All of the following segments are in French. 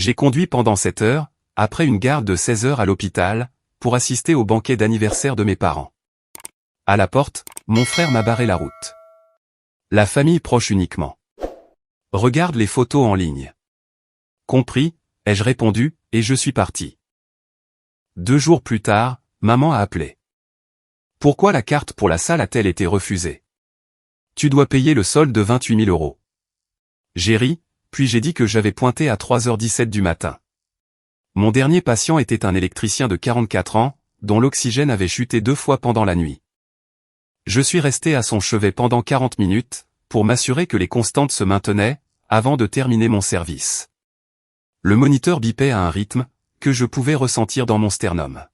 J'ai conduit pendant 7 heures, après une garde de 16 heures à l'hôpital, pour assister au banquet d'anniversaire de mes parents. À la porte, mon frère m'a barré la route. La famille proche uniquement. Regarde les photos en ligne. Compris, ai-je répondu, et je suis parti. 2 jours plus tard, maman a appelé. Pourquoi la carte pour la salle a-t-elle été refusée? Tu dois payer le solde de 28 000 €. J'ai ri, puis j'ai dit que j'avais pointé à 3h17 du matin. Mon dernier patient était un électricien de 44 ans, dont l'oxygène avait chuté 2 fois pendant la nuit. Je suis resté à son chevet pendant 40 minutes, pour m'assurer que les constantes se maintenaient, avant de terminer mon service. Le moniteur bipait à un rythme, que je pouvais ressentir dans mon sternum.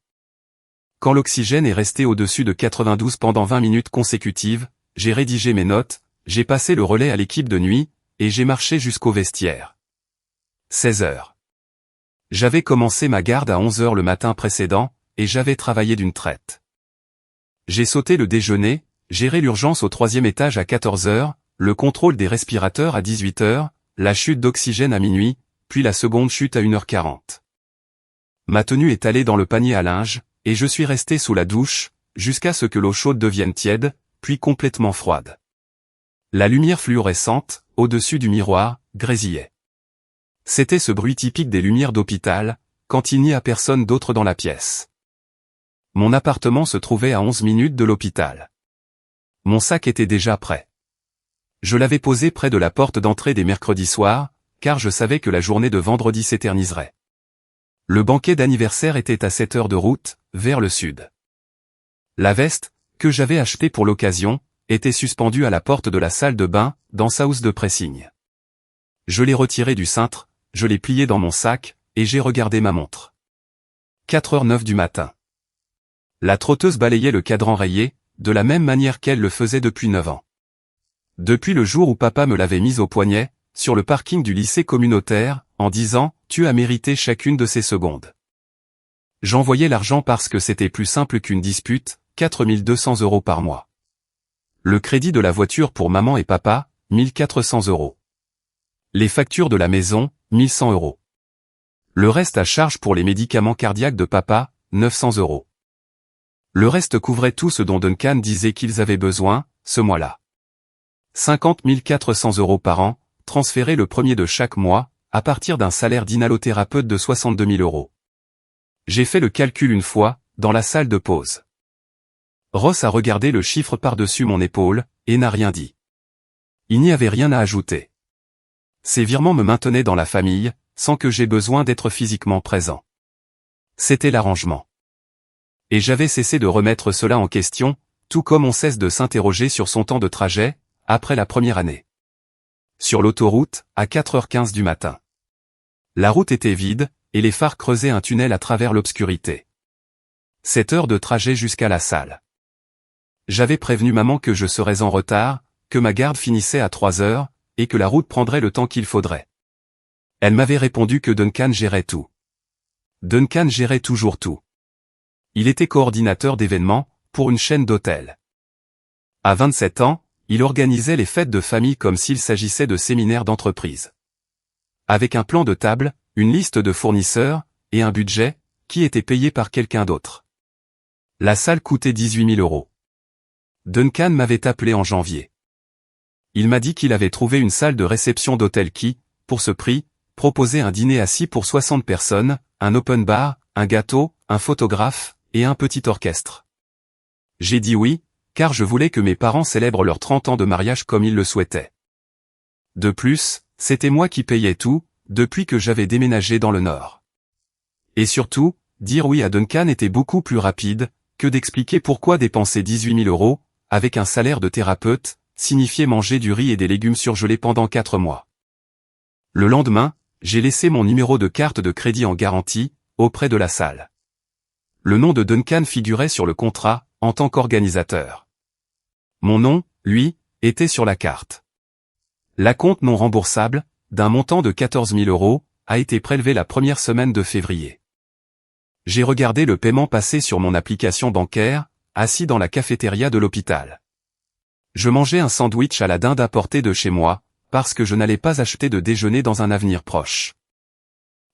Quand l'oxygène est resté au-dessus de 92 pendant 20 minutes consécutives, j'ai rédigé mes notes, j'ai passé le relais à l'équipe de nuit, et j'ai marché jusqu'au vestiaire. 16 heures. J'avais commencé ma garde à 11 heures le matin précédent, et j'avais travaillé d'une traite. J'ai sauté le déjeuner, géré l'urgence au 3e étage à 14 heures, le contrôle des respirateurs à 18 heures, la chute d'oxygène à minuit, puis la seconde chute à 1h40. Ma tenue est allée dans le panier à linge, et je suis resté sous la douche, jusqu'à ce que l'eau chaude devienne tiède, puis complètement froide. La lumière fluorescente, au-dessus du miroir, grésillait. C'était ce bruit typique des lumières d'hôpital, quand il n'y a personne d'autre dans la pièce. Mon appartement se trouvait à 11 minutes de l'hôpital. Mon sac était déjà prêt. Je l'avais posé près de la porte d'entrée des mercredis soirs, car je savais que la journée de vendredi s'éterniserait. Le banquet d'anniversaire était à 7 heures de route, vers le sud. La veste, que j'avais achetée pour l'occasion, était suspendue à la porte de la salle de bain, dans sa housse de pressing. Je l'ai retirée du cintre, je l'ai pliée dans mon sac, et j'ai regardé ma montre. 4h09 du matin. La trotteuse balayait le cadran rayé, de la même manière qu'elle le faisait depuis 9 ans. Depuis le jour où papa me l'avait mise au poignet, sur le parking du lycée communautaire, en disant « Tu as mérité chacune de ces secondes ». J'envoyais l'argent parce que c'était plus simple qu'une dispute, 4 200 € par mois. Le crédit de la voiture pour maman et papa, 1 400 €. Les factures de la maison, 1 100 €. Le reste à charge pour les médicaments cardiaques de papa, 900 €. Le reste couvrait tout ce dont Duncan disait qu'ils avaient besoin, ce mois-là. 50 400 € par an, transférés le premier de chaque mois, à partir d'un salaire d'inhalothérapeute de 62 000 €. J'ai fait le calcul une fois, dans la salle de pause. Ross a regardé le chiffre par-dessus mon épaule, et n'a rien dit. Il n'y avait rien à ajouter. Ces virements me maintenaient dans la famille, sans que j'aie besoin d'être physiquement présent. C'était l'arrangement. Et j'avais cessé de remettre cela en question, tout comme on cesse de s'interroger sur son temps de trajet, après la première année. Sur l'autoroute, à 4h15 du matin. La route était vide, et les phares creusaient un tunnel à travers l'obscurité. 7 heures de trajet jusqu'à la salle. J'avais prévenu maman que je serais en retard, que ma garde finissait à 3 heures, et que la route prendrait le temps qu'il faudrait. Elle m'avait répondu que Duncan gérait tout. Duncan gérait toujours tout. Il était coordinateur d'événements, pour une chaîne d'hôtels. À 27 ans, il organisait les fêtes de famille comme s'il s'agissait de séminaires d'entreprise. Avec un plan de table, une liste de fournisseurs, et un budget, qui était payé par quelqu'un d'autre. La salle coûtait 18 000 €. Duncan m'avait appelé en janvier. Il m'a dit qu'il avait trouvé une salle de réception d'hôtel qui, pour ce prix, proposait un dîner assis pour 60 personnes, un open bar, un gâteau, un photographe, et un petit orchestre. J'ai dit oui, car je voulais que mes parents célèbrent leurs 30 ans de mariage comme ils le souhaitaient. De plus, c'était moi qui payais tout, depuis que j'avais déménagé dans le Nord. Et surtout, dire oui à Duncan était beaucoup plus rapide, que d'expliquer pourquoi dépenser 18 000 €, avec un salaire de thérapeute, signifiait manger du riz et des légumes surgelés pendant 4 mois. Le lendemain, j'ai laissé mon numéro de carte de crédit en garantie, auprès de la salle. Le nom de Duncan figurait sur le contrat, en tant qu'organisateur. Mon nom, lui, était sur la carte. L'acompte non remboursable, d'un montant de 14 000 €, a été prélevé la première semaine de février. J'ai regardé le paiement passer sur mon application bancaire, assis dans la cafétéria de l'hôpital. Je mangeais un sandwich à la dinde apporté de chez moi, parce que je n'allais pas acheter de déjeuner dans un avenir proche.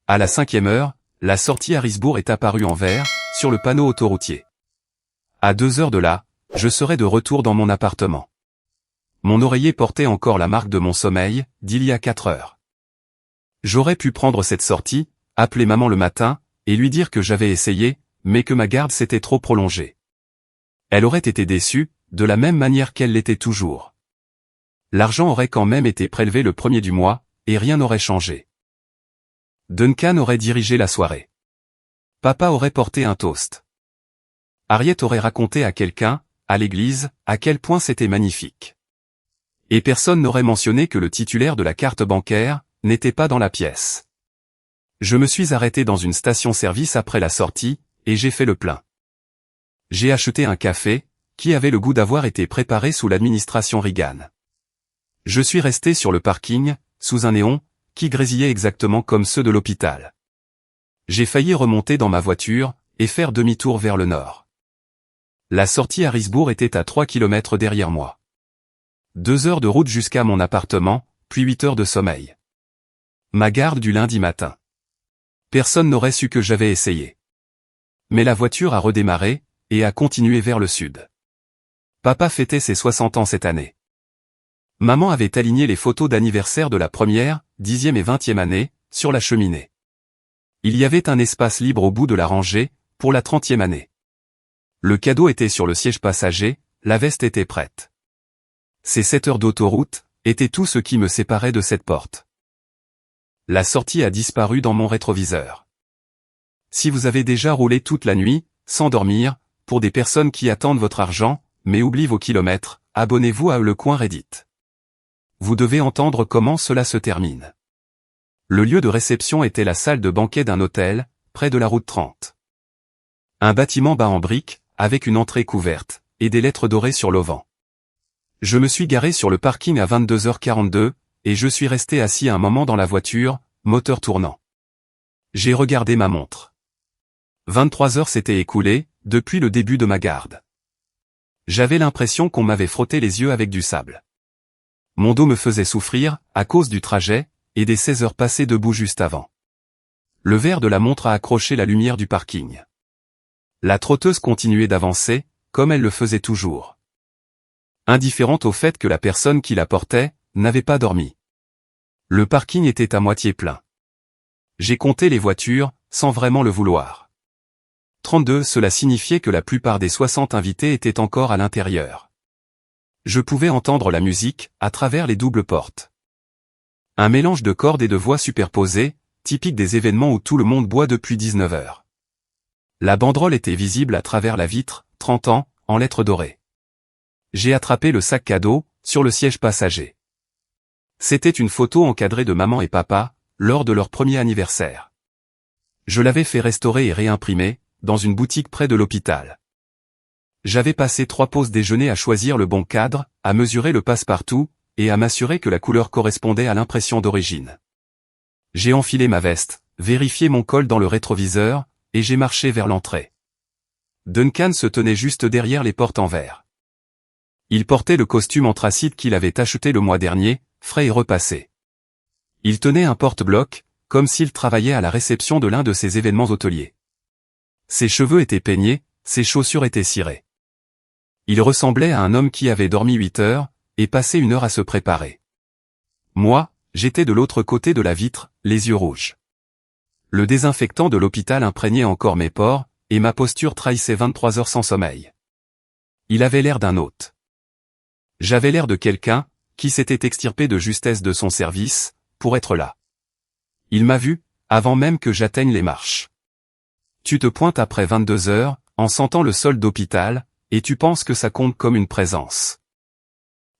À la 5e heure, la sortie Harrisburg est apparue en vert, sur le panneau autoroutier. À 2 heures de là, je serai de retour dans mon appartement. Mon oreiller portait encore la marque de mon sommeil, d'il y a 4 heures. J'aurais pu prendre cette sortie, appeler maman le matin, et lui dire que j'avais essayé, mais que ma garde s'était trop prolongée. Elle aurait été déçue, de la même manière qu'elle l'était toujours. L'argent aurait quand même été prélevé le 1er du mois, et rien n'aurait changé. Duncan aurait dirigé la soirée. Papa aurait porté un toast. Harriet aurait raconté à quelqu'un, à l'église, à quel point c'était magnifique. Et personne n'aurait mentionné que le titulaire de la carte bancaire n'était pas dans la pièce. Je me suis arrêté dans une station-service après la sortie, et j'ai fait le plein. J'ai acheté un café, qui avait le goût d'avoir été préparé sous l'administration Reagan. Je suis resté sur le parking, sous un néon, qui grésillait exactement comme ceux de l'hôpital. J'ai failli remonter dans ma voiture, et faire demi-tour vers le nord. La sortie Harrisburg était à 3 km derrière moi. 2 heures de route jusqu'à mon appartement, puis 8 heures de sommeil. Ma garde du lundi matin. Personne n'aurait su que j'avais essayé. Mais la voiture a redémarré, et a continué vers le sud. Papa fêtait ses 60 ans cette année. Maman avait aligné les photos d'anniversaire de la première, 10e et 20e année, sur la cheminée. Il y avait un espace libre au bout de la rangée, pour la 30e année. Le cadeau était sur le siège passager, la veste était prête. Ces 7 heures d'autoroute, étaient tout ce qui me séparait de cette porte. La sortie a disparu dans mon rétroviseur. Si vous avez déjà roulé toute la nuit, sans dormir, pour des personnes qui attendent votre argent, mais oublient vos kilomètres, abonnez-vous à Le Coin Reddit. Vous devez entendre comment cela se termine. Le lieu de réception était la salle de banquet d'un hôtel, près de la route 30. Un bâtiment bas en briques, avec une entrée couverte, et des lettres dorées sur l'auvent. Je me suis garé sur le parking à 22h42, et je suis resté assis un moment dans la voiture, moteur tournant. J'ai regardé ma montre. 23 heures s'étaient écoulées, depuis le début de ma garde. J'avais l'impression qu'on m'avait frotté les yeux avec du sable. Mon dos me faisait souffrir, à cause du trajet, et des 16 heures passées debout juste avant. Le verre de la montre a accroché la lumière du parking. La trotteuse continuait d'avancer, comme elle le faisait toujours. Indifférente au fait que la personne qui la portait, n'avait pas dormi. Le parking était à moitié plein. J'ai compté les voitures, sans vraiment le vouloir. 32, cela signifiait que la plupart des 60 invités étaient encore à l'intérieur. Je pouvais entendre la musique, à travers les doubles portes. Un mélange de cordes et de voix superposées, typique des événements où tout le monde boit depuis 19 heures. La banderole était visible à travers la vitre, 30 ans, en lettres dorées. J'ai attrapé le sac cadeau, sur le siège passager. C'était une photo encadrée de maman et papa, lors de leur premier anniversaire. Je l'avais fait restaurer et réimprimer, dans une boutique près de l'hôpital. J'avais passé 3 pauses déjeuner à choisir le bon cadre, à mesurer le passe-partout, et à m'assurer que la couleur correspondait à l'impression d'origine. J'ai enfilé ma veste, vérifié mon col dans le rétroviseur, et j'ai marché vers l'entrée. Duncan se tenait juste derrière les portes en verre. Il portait le costume anthracite qu'il avait acheté le mois dernier, frais et repassé. Il tenait un porte-bloc, comme s'il travaillait à la réception de l'un de ces événements hôteliers. Ses cheveux étaient peignés, ses chaussures étaient cirées. Il ressemblait à un homme qui avait dormi 8 heures, et passé 1 heure à se préparer. Moi, j'étais de l'autre côté de la vitre, les yeux rouges. Le désinfectant de l'hôpital imprégnait encore mes pores, et ma posture trahissait 23 heures sans sommeil. Il avait l'air d'un hôte. J'avais l'air de quelqu'un, qui s'était extirpé de justesse de son service, pour être là. Il m'a vu, avant même que j'atteigne les marches. Tu te pointes après 22 heures, en sentant le sol d'hôpital, et tu penses que ça compte comme une présence.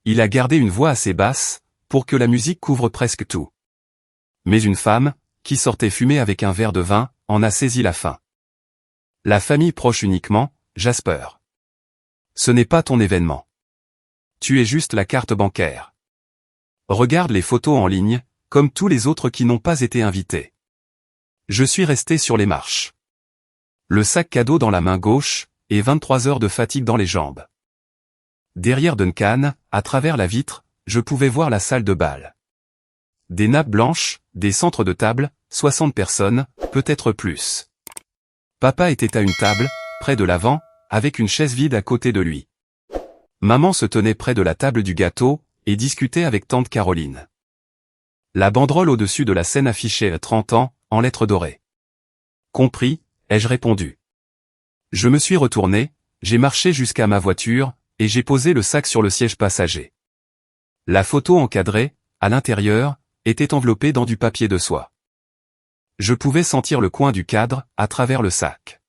Il a gardé une voix assez basse, pour que la musique couvre presque tout. Mais une femme, qui sortait fumer avec un verre de vin, en a saisi la fin. La famille proche uniquement, Jasper. Ce n'est pas ton événement. Tu es juste la carte bancaire. Regarde les photos en ligne, comme tous les autres qui n'ont pas été invités. Je suis resté sur les marches. Le sac cadeau dans la main gauche, et 23 heures de fatigue dans les jambes. Derrière Duncan, à travers la vitre, je pouvais voir la salle de bal. Des nappes blanches, des centres de table, 60 personnes, peut-être plus. Papa était à une table, près de l'avant, avec une chaise vide à côté de lui. Maman se tenait près de la table du gâteau, et discutait avec tante Caroline. La banderole au-dessus de la scène affichait 30 ans, en lettres dorées. Compris, ai-je répondu. Je me suis retourné, j'ai marché jusqu'à ma voiture, et j'ai posé le sac sur le siège passager. La photo encadrée, à l'intérieur, était enveloppée dans du papier de soie. Je pouvais sentir le coin du cadre, à travers le sac.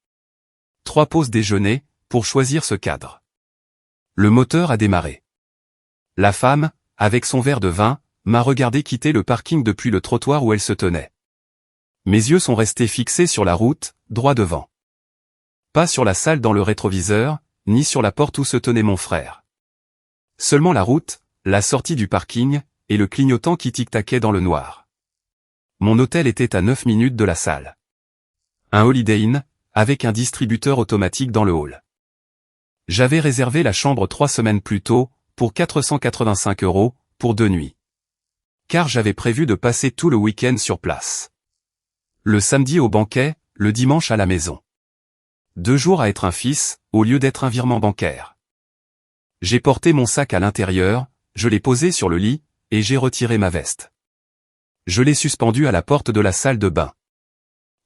3 pauses déjeuner, pour choisir ce cadre. Le moteur a démarré. La femme, avec son verre de vin, m'a regardé quitter le parking depuis le trottoir où elle se tenait. Mes yeux sont restés fixés sur la route, droit devant. Pas sur la salle dans le rétroviseur, ni sur la porte où se tenait mon frère. Seulement la route, la sortie du parking, et le clignotant qui tic-taquait dans le noir. Mon hôtel était à 9 minutes de la salle. Un Holiday Inn, avec un distributeur automatique dans le hall. J'avais réservé la chambre 3 semaines plus tôt, pour 485 €, pour 2 nuits. Car j'avais prévu de passer tout le week-end sur place. Le samedi au banquet, le dimanche à la maison. 2 jours à être un fils, au lieu d'être un virement bancaire. J'ai porté mon sac à l'intérieur, je l'ai posé sur le lit, et j'ai retiré ma veste. Je l'ai suspendu à la porte de la salle de bain.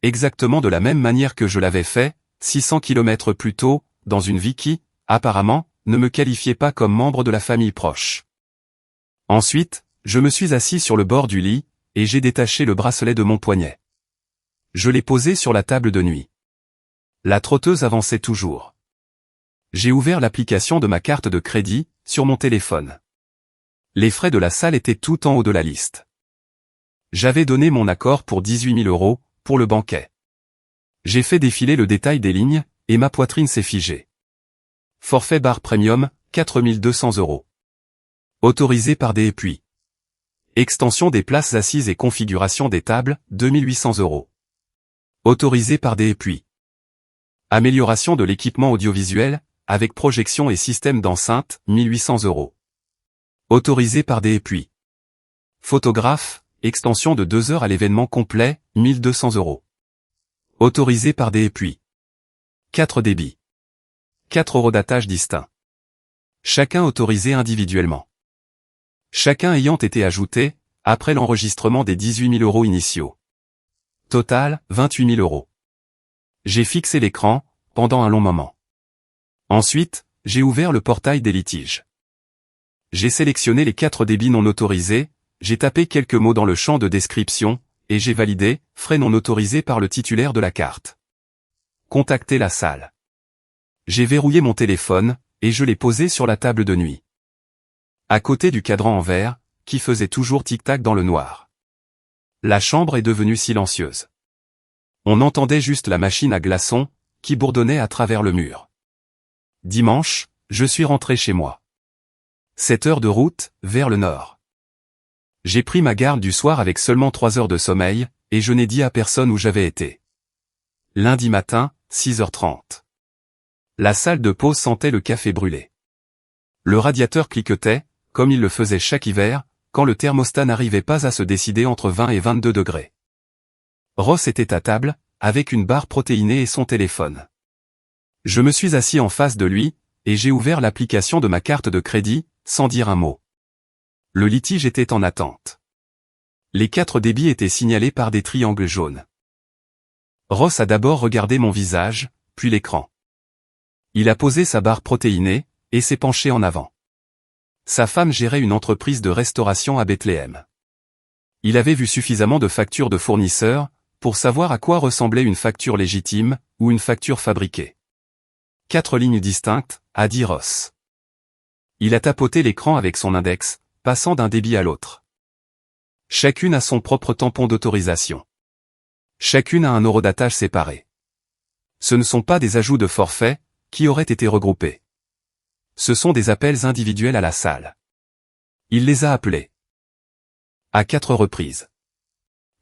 Exactement de la même manière que je l'avais fait, 600 km plus tôt, dans une vie qui, apparemment, ne me qualifiait pas comme membre de la famille proche. Ensuite, je me suis assis sur le bord du lit, et j'ai détaché le bracelet de mon poignet. Je l'ai posé sur la table de nuit. La trotteuse avançait toujours. J'ai ouvert l'application de ma carte de crédit, sur mon téléphone. Les frais de la salle étaient tout en haut de la liste. J'avais donné mon accord pour 18 000 €, pour le banquet. J'ai fait défiler le détail des lignes, et ma poitrine s'est figée. Forfait bar premium, 4 200 €. Autorisé par des puis. Extension des places assises et configuration des tables, 2 800 €. Autorisé par des puis. Amélioration de l'équipement audiovisuel, avec projection et système d'enceinte, 1 800 €. Autorisé par des puis. Photographe, extension de 2 heures à l'événement complet, 1 200 €. Autorisé par des puis. 4 débits. 4 horodatage distincts. Chacun autorisé individuellement. Chacun ayant été ajouté, après l'enregistrement des 18 000 € initiaux. Total, 28 000 €. J'ai fixé l'écran, pendant un long moment. Ensuite, j'ai ouvert le portail des litiges. J'ai sélectionné les 4 débits non autorisés, j'ai tapé quelques mots dans le champ de description, et j'ai validé, frais non autorisés par le titulaire de la carte. Contacter la salle. J'ai verrouillé mon téléphone, et je l'ai posé sur la table de nuit. À côté du cadran en verre, qui faisait toujours tic-tac dans le noir. La chambre est devenue silencieuse. On entendait juste la machine à glaçons, qui bourdonnait à travers le mur. Dimanche, je suis rentré chez moi. 7 heures de route, vers le nord. J'ai pris ma garde du soir avec seulement 3 heures de sommeil, et je n'ai dit à personne où j'avais été. Lundi matin, 6h30. La salle de pause sentait le café brûlé. Le radiateur cliquetait, comme il le faisait chaque hiver, quand le thermostat n'arrivait pas à se décider entre 20 et 22 degrés. Ross était à table, avec une barre protéinée et son téléphone. Je me suis assis en face de lui, et j'ai ouvert l'application de ma carte de crédit, sans dire un mot. Le litige était en attente. Les 4 débits étaient signalés par des triangles jaunes. Ross a d'abord regardé mon visage, puis l'écran. Il a posé sa barre protéinée, et s'est penché en avant. Sa femme gérait une entreprise de restauration à Bethléem. Il avait vu suffisamment de factures de fournisseurs, pour savoir à quoi ressemblait une facture légitime, ou une facture fabriquée. 4 lignes distinctes, a dit Ross. Il a tapoté l'écran avec son index, passant d'un débit à l'autre. Chacune a son propre tampon d'autorisation. Chacune a un horodatage séparé. Ce ne sont pas des ajouts de forfait, qui auraient été regroupés. Ce sont des appels individuels à la salle. Il les a appelés. À 4 reprises.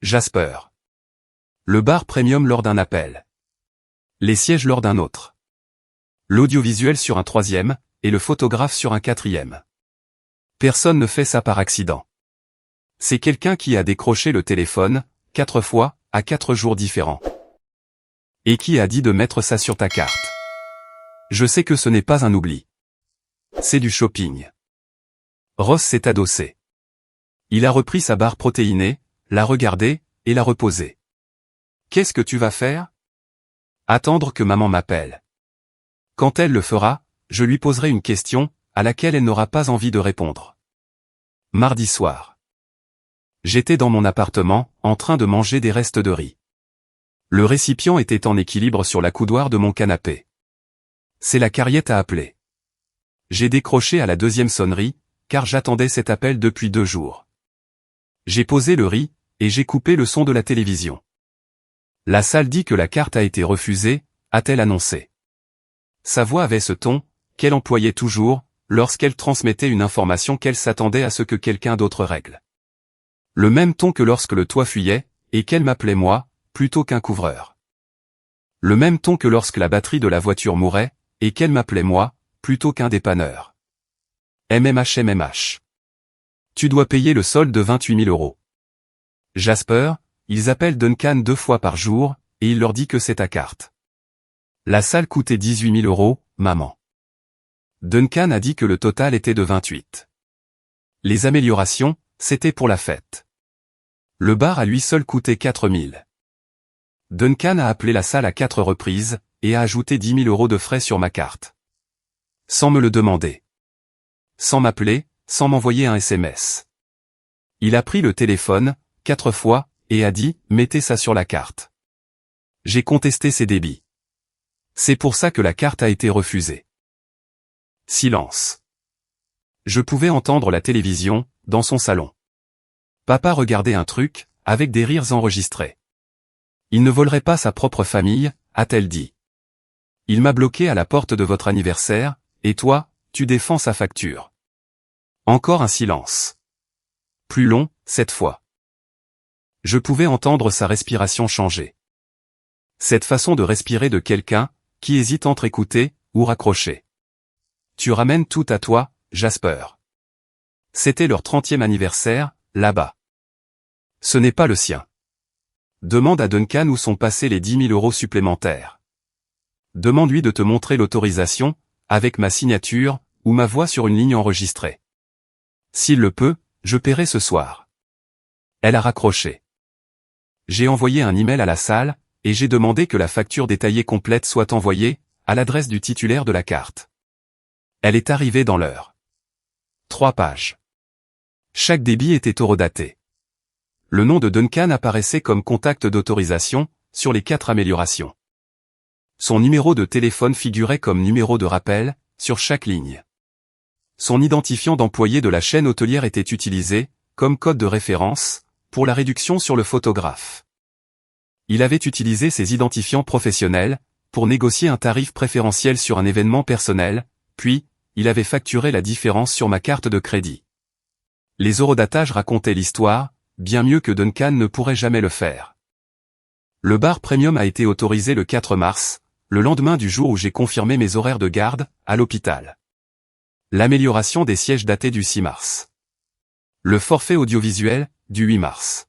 Jasper. Le bar premium lors d'un appel. Les sièges lors d'un autre. L'audiovisuel sur un 3e, et le photographe sur un 4e. Personne ne fait ça par accident. C'est quelqu'un qui a décroché le téléphone, 4 fois, à 4 jours différents. Et qui a dit de mettre ça sur ta carte? Je sais que ce n'est pas un oubli. C'est du shopping. Ross s'est adossé. Il a repris sa barre protéinée, l'a regardée, et l'a reposée. Qu'est-ce que tu vas faire? Attendre que maman m'appelle. Quand elle le fera, je lui poserai une question, à laquelle elle n'aura pas envie de répondre. Mardi soir. J'étais dans mon appartement, en train de manger des restes de riz. Le récipient était en équilibre sur la coudoir de mon canapé. C'est la Carriette à appeler. J'ai décroché à la deuxième sonnerie, car j'attendais cet appel depuis 2 jours. J'ai posé le riz, et j'ai coupé le son de la télévision. La salle dit que la carte a été refusée, a-t-elle annoncé. Sa voix avait ce ton, qu'elle employait toujours, lorsqu'elle transmettait une information qu'elle s'attendait à ce que quelqu'un d'autre règle. Le même ton que lorsque le toit fuyait, et qu'elle m'appelait moi, plutôt qu'un couvreur. Le même ton que lorsque la batterie de la voiture mourait, et qu'elle m'appelait moi, plutôt qu'un dépanneur. MMH. Tu dois payer le solde de 28 000 €. Jasper, ils appellent Duncan 2 fois par jour, et il leur dit que c'est ta carte. La salle coûtait 18 000 €, maman. Duncan a dit que le total était de 28. Les améliorations, c'était pour la fête. Le bar à lui seul coûtait 4 000. Duncan a appelé la salle à 4 reprises, et a ajouté 10 000 € de frais sur ma carte. Sans me le demander. Sans m'appeler, sans m'envoyer un SMS. Il a pris le téléphone, 4 fois, et a dit « Mettez ça sur la carte ». J'ai contesté ses débits. C'est pour ça que la carte a été refusée. Silence. Je pouvais entendre la télévision, dans son salon. Papa regardait un truc, avec des rires enregistrés. Il ne volerait pas sa propre famille, a-t-elle dit. Il m'a bloqué à la porte de votre anniversaire, et toi, tu défends sa facture. Encore un silence. Plus long, cette fois. Je pouvais entendre sa respiration changer. Cette façon de respirer de quelqu'un, qui hésite entre écouter, ou raccrocher. Tu ramènes tout à toi, Jasper. C'était leur 30e anniversaire, là-bas. Ce n'est pas le sien. Demande à Duncan où sont passés les 10 000 € supplémentaires. Demande-lui de te montrer l'autorisation, avec ma signature, ou ma voix sur une ligne enregistrée. S'il le peut, je paierai ce soir. Elle a raccroché. J'ai envoyé un email à la salle, et j'ai demandé que la facture détaillée complète soit envoyée, à l'adresse du titulaire de la carte. Elle est arrivée dans l'heure. 3 pages. Chaque débit était horodaté. Le nom de Duncan apparaissait comme contact d'autorisation, sur les 4 améliorations. Son numéro de téléphone figurait comme numéro de rappel, sur chaque ligne. Son identifiant d'employé de la chaîne hôtelière était utilisé, comme code de référence, pour la réduction sur le photographe. Il avait utilisé ses identifiants professionnels, pour négocier un tarif préférentiel sur un événement personnel, puis, il avait facturé la différence sur ma carte de crédit. Les horodatages racontaient l'histoire, bien mieux que Duncan ne pourrait jamais le faire. Le bar premium a été autorisé le 4 mars, le lendemain du jour où j'ai confirmé mes horaires de garde, à l'hôpital. L'amélioration des sièges datait du 6 mars. Le forfait audiovisuel, du 8 mars.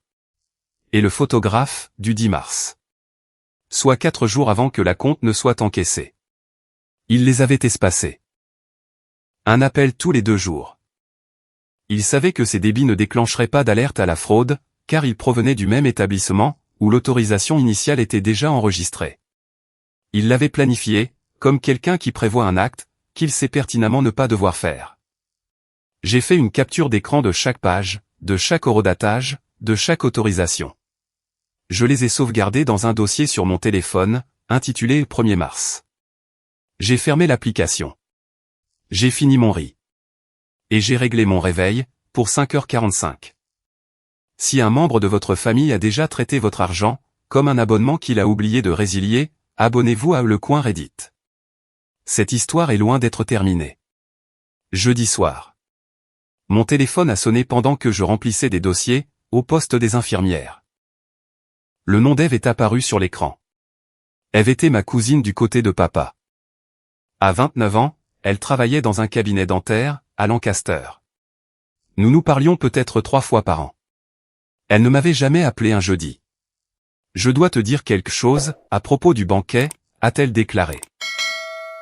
Et le photographe, du 10 mars. Soit 4 jours avant que la compte ne soit encaissée. Il les avait espacés. Un appel tous les 2 jours. Il savait que ces débits ne déclencheraient pas d'alerte à la fraude, car ils provenaient du même établissement, où l'autorisation initiale était déjà enregistrée. Il l'avait planifié, comme quelqu'un qui prévoit un acte, qu'il sait pertinemment ne pas devoir faire. J'ai fait une capture d'écran de chaque page, de chaque horodatage, de chaque autorisation. Je les ai sauvegardés dans un dossier sur mon téléphone, intitulé 1er mars. J'ai fermé l'application. J'ai fini mon riz. Et j'ai réglé mon réveil, pour 5h45. Si un membre de votre famille a déjà traité votre argent, comme un abonnement qu'il a oublié de résilier, abonnez-vous à Le Coin Reddit. Cette histoire est loin d'être terminée. Jeudi soir. Mon téléphone a sonné pendant que je remplissais des dossiers, au poste des infirmières. Le nom d'Ève est apparu sur l'écran. Ève était ma cousine du côté de papa. À 29 ans, elle travaillait dans un cabinet dentaire, à Lancaster. Nous nous parlions peut-être 3 fois par an. Elle ne m'avait jamais appelé un jeudi. Je dois te dire quelque chose, à propos du banquet, a-t-elle déclaré.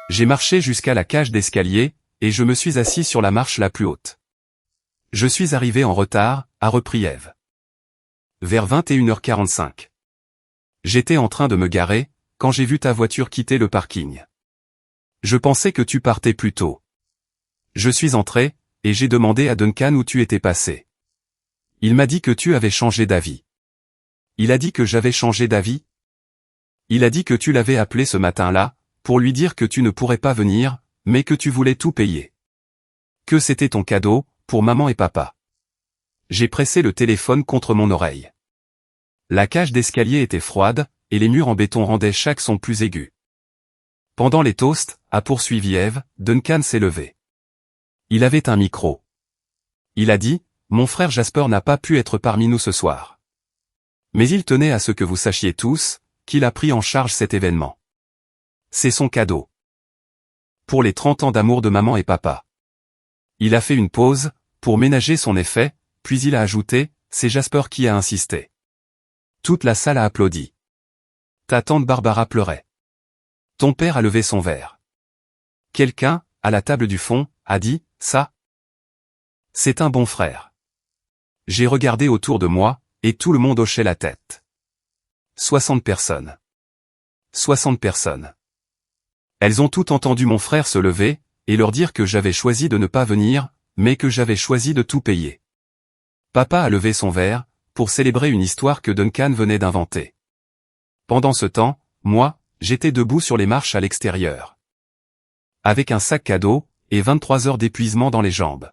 J'ai marché jusqu'à la cage d'escalier, et je me suis assis sur la marche la plus haute. Je suis arrivé en retard, a repris Eve. Vers 21h45. J'étais en train de me garer, quand j'ai vu ta voiture quitter le parking. Je pensais que tu partais plus tôt. Je suis entré, et j'ai demandé à Duncan où tu étais passé. Il m'a dit que tu avais changé d'avis. Il a dit que j'avais changé d'avis? Il a dit que tu l'avais appelé ce matin-là, pour lui dire que tu ne pourrais pas venir, mais que tu voulais tout payer. Que c'était ton cadeau, pour maman et papa. J'ai pressé le téléphone contre mon oreille. La cage d'escalier était froide, et les murs en béton rendaient chaque son plus aigu. Pendant les toasts, a poursuivi Eve, Duncan s'est levé. Il avait un micro. Il a dit, « Mon frère Jasper n'a pas pu être parmi nous ce soir. Mais il tenait à ce que vous sachiez tous, qu'il a pris en charge cet événement. C'est son cadeau. Pour les 30 ans d'amour de maman et papa. » Il a fait une pause, pour ménager son effet, puis il a ajouté, « C'est Jasper qui a insisté. » Toute la salle a applaudi. Ta tante Barbara pleurait. Ton père a levé son verre. Quelqu'un, à la table du fond, a dit, « Ça? C'est un bon frère. » J'ai regardé autour de moi, et tout le monde hochait la tête. 60 personnes. 60 personnes. Elles ont toutes entendu mon frère se lever, et leur dire que j'avais choisi de ne pas venir, mais que j'avais choisi de tout payer. Papa a levé son verre, pour célébrer une histoire que Duncan venait d'inventer. Pendant ce temps, moi, j'étais debout sur les marches à l'extérieur. Avec un sac cadeau, et 23 heures d'épuisement dans les jambes.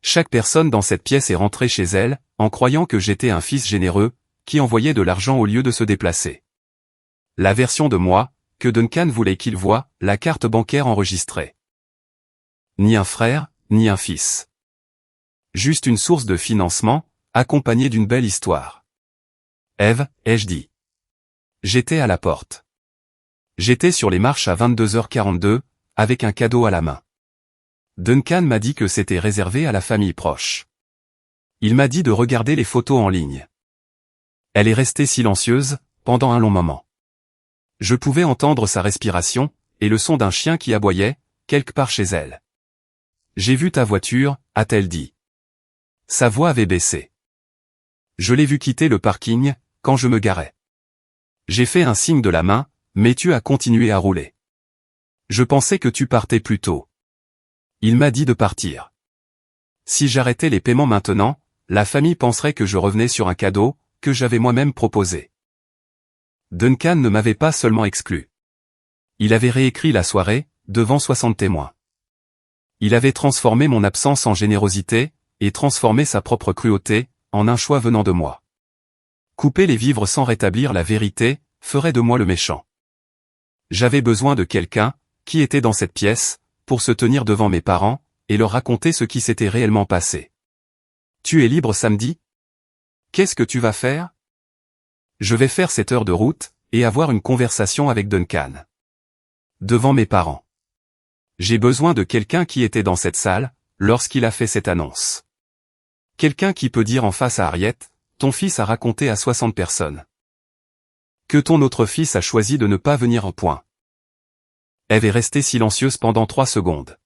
Chaque personne dans cette pièce est rentrée chez elle, en croyant que j'étais un fils généreux, qui envoyait de l'argent au lieu de se déplacer. La version de moi, que Duncan voulait qu'il voie, la carte bancaire enregistrée. Ni un frère, ni un fils. Juste une source de financement, accompagnée d'une belle histoire. Eve, ai-je dit. J'étais à la porte. J'étais sur les marches à 22h42, avec un cadeau à la main. Duncan m'a dit que c'était réservé à la famille proche. Il m'a dit de regarder les photos en ligne. Elle est restée silencieuse, pendant un long moment. Je pouvais entendre sa respiration, et le son d'un chien qui aboyait, quelque part chez elle. J'ai vu ta voiture, a-t-elle dit. Sa voix avait baissé. Je l'ai vu quitter le parking, quand je me garais. J'ai fait un signe de la main, mais tu as continué à rouler. Je pensais que tu partais plus tôt. Il m'a dit de partir. Si j'arrêtais les paiements maintenant, la famille penserait que je revenais sur un cadeau, que j'avais moi-même proposé. Duncan ne m'avait pas seulement exclu. Il avait réécrit la soirée, devant 60 témoins. Il avait transformé mon absence en générosité, et transformé sa propre cruauté, en un choix venant de moi. Couper les vivres sans rétablir la vérité, ferait de moi le méchant. J'avais besoin de quelqu'un, qui était dans cette pièce, pour se tenir devant mes parents, et leur raconter ce qui s'était réellement passé. Tu es libre samedi? Qu'est-ce que tu vas faire? Je vais faire 7 heures de route, et avoir une conversation avec Duncan. Devant mes parents. J'ai besoin de quelqu'un qui était dans cette salle, lorsqu'il a fait cette annonce. Quelqu'un qui peut dire en face à Harriet, ton fils a raconté à 60 personnes. Que ton autre fils a choisi de ne pas venir en point. Eve est restée silencieuse pendant 3 secondes.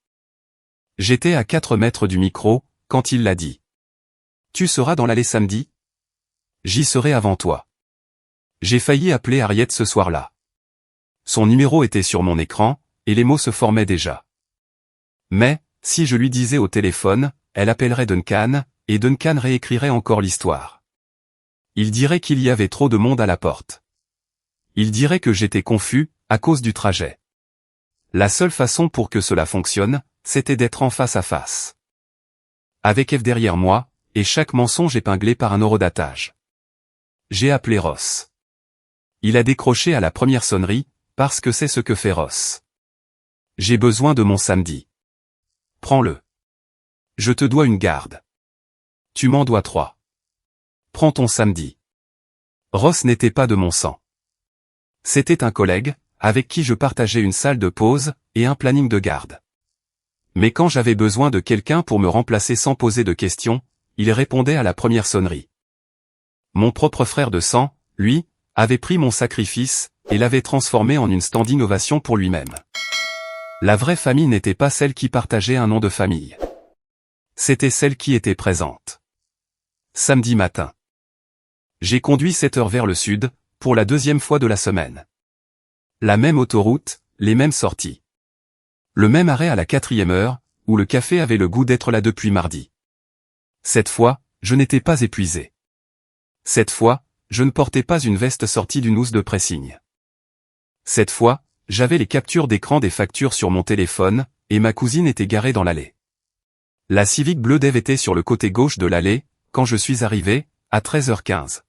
J'étais à 4 mètres du micro, quand il l'a dit. Tu seras dans l'allée samedi? J'y serai avant toi. J'ai failli appeler Harriet ce soir-là. Son numéro était sur mon écran, et les mots se formaient déjà. Mais, si je lui disais au téléphone, elle appellerait Duncan, et Duncan réécrirait encore l'histoire. Il dirait qu'il y avait trop de monde à la porte. Il dirait que j'étais confus, à cause du trajet. La seule façon pour que cela fonctionne, c'était d'être en face à face. Avec Eve derrière moi, et chaque mensonge épinglé par un horodatage. J'ai appelé Ross. Il a décroché à la première sonnerie, parce que c'est ce que fait Ross. J'ai besoin de mon samedi. Prends-le. Je te dois une garde. Tu m'en dois 3. Prends ton samedi. Ross n'était pas de mon sang. C'était un collègue, avec qui je partageais une salle de pause, et un planning de garde. Mais quand j'avais besoin de quelqu'un pour me remplacer sans poser de questions, il répondait à la première sonnerie. Mon propre frère de sang, lui, avait pris mon sacrifice, et l'avait transformé en une standing ovation pour lui-même. La vraie famille n'était pas celle qui partageait un nom de famille. C'était celle qui était présente. Samedi matin. J'ai conduit 7 heures vers le sud, pour la 2e fois de la semaine. La même autoroute, les mêmes sorties. Le même arrêt à la 4e heure, où le café avait le goût d'être là depuis mardi. Cette fois, je n'étais pas épuisé. Cette fois, je ne portais pas une veste sortie d'une housse de pressing. Cette fois, j'avais les captures d'écran des factures sur mon téléphone, et ma cousine était garée dans l'allée. La Civic bleue d'Ève était sur le côté gauche de l'allée, quand je suis arrivé, à 13h15.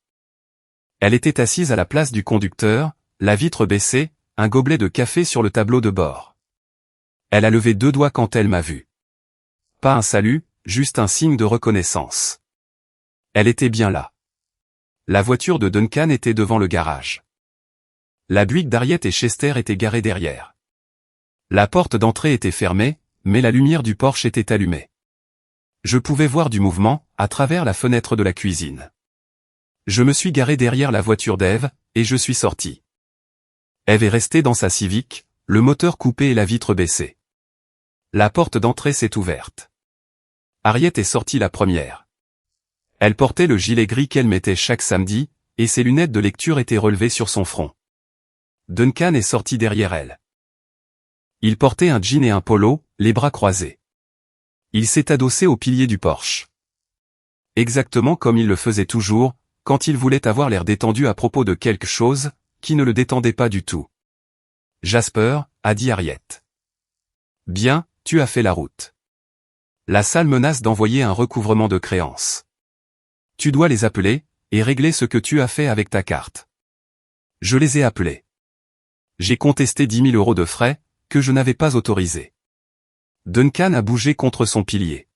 Elle était assise à la place du conducteur, la vitre baissée, un gobelet de café sur le tableau de bord. Elle a levé 2 doigts quand elle m'a vu. Pas un salut, juste un signe de reconnaissance. Elle était bien là. La voiture de Duncan était devant le garage. La Buick d'Harriet et Chester était garée derrière. La porte d'entrée était fermée, mais la lumière du Porsche était allumée. Je pouvais voir du mouvement, à travers la fenêtre de la cuisine. Je me suis garé derrière la voiture d'Ève, et je suis sorti. Ève est restée dans sa Civic, le moteur coupé et la vitre baissée. La porte d'entrée s'est ouverte. Harriet est sortie la première. Elle portait le gilet gris qu'elle mettait chaque samedi, et ses lunettes de lecture étaient relevées sur son front. Duncan est sorti derrière elle. Il portait un jean et un polo, les bras croisés. Il s'est adossé au pilier du Porsche. Exactement comme il le faisait toujours, quand il voulait avoir l'air détendu à propos de quelque chose, qui ne le détendait pas du tout. « Jasper », a dit Harriet. « Bien, tu as fait la route. La salle menace d'envoyer un recouvrement de créances. Tu dois les appeler, et régler ce que tu as fait avec ta carte. » Je les ai appelés. J'ai contesté 10 000 € de frais, que je n'avais pas autorisés. Duncan a bougé contre son pilier.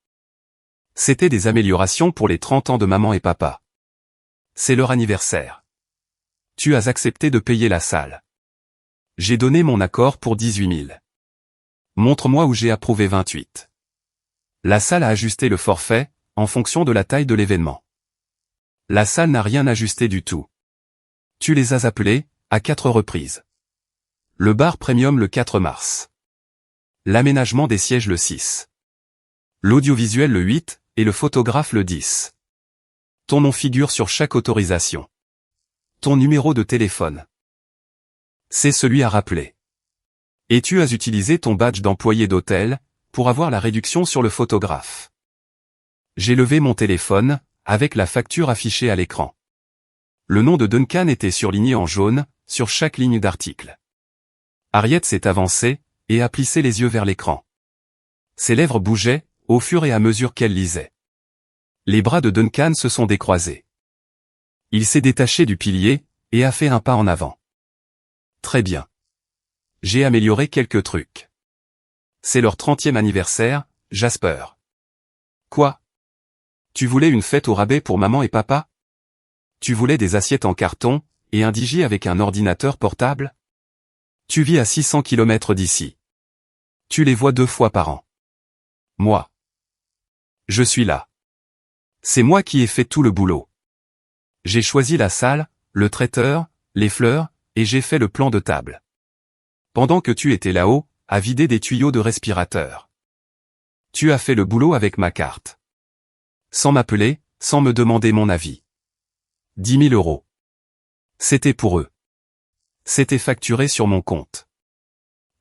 C'était des améliorations pour les 30 ans de maman et papa. C'est leur anniversaire. Tu as accepté de payer la salle. J'ai donné mon accord pour 18 000. Montre-moi où j'ai approuvé 28. La salle a ajusté le forfait, en fonction de la taille de l'événement. La salle n'a rien ajusté du tout. Tu les as appelés, à 4 reprises. Le bar premium le 4 mars. L'aménagement des sièges le 6. L'audiovisuel le 8, et le photographe le 10. Ton nom figure sur chaque autorisation. Ton numéro de téléphone. C'est celui à rappeler. Et tu as utilisé ton badge d'employé d'hôtel, pour avoir la réduction sur le photographe. J'ai levé mon téléphone, avec la facture affichée à l'écran. Le nom de Duncan était surligné en jaune, sur chaque ligne d'article. Harriet s'est avancée, et a plissé les yeux vers l'écran. Ses lèvres bougeaient, au fur et à mesure qu'elle lisait. Les bras de Duncan se sont décroisés. Il s'est détaché du pilier, et a fait un pas en avant. Très bien. J'ai amélioré quelques trucs. C'est leur 30e anniversaire, Jasper. Quoi? Tu voulais une fête au rabais pour maman et papa? Tu voulais des assiettes en carton, et un digi avec un ordinateur portable? Tu vis à 600 km d'ici. Tu les vois 2 fois par an. Moi. Je suis là. C'est moi qui ai fait tout le boulot. J'ai choisi la salle, le traiteur, les fleurs, et j'ai fait le plan de table. Pendant que tu étais là-haut, à vider des tuyaux de respirateur. Tu as fait le boulot avec ma carte. Sans m'appeler, sans me demander mon avis. 10 000 €. C'était pour eux. C'était facturé sur mon compte.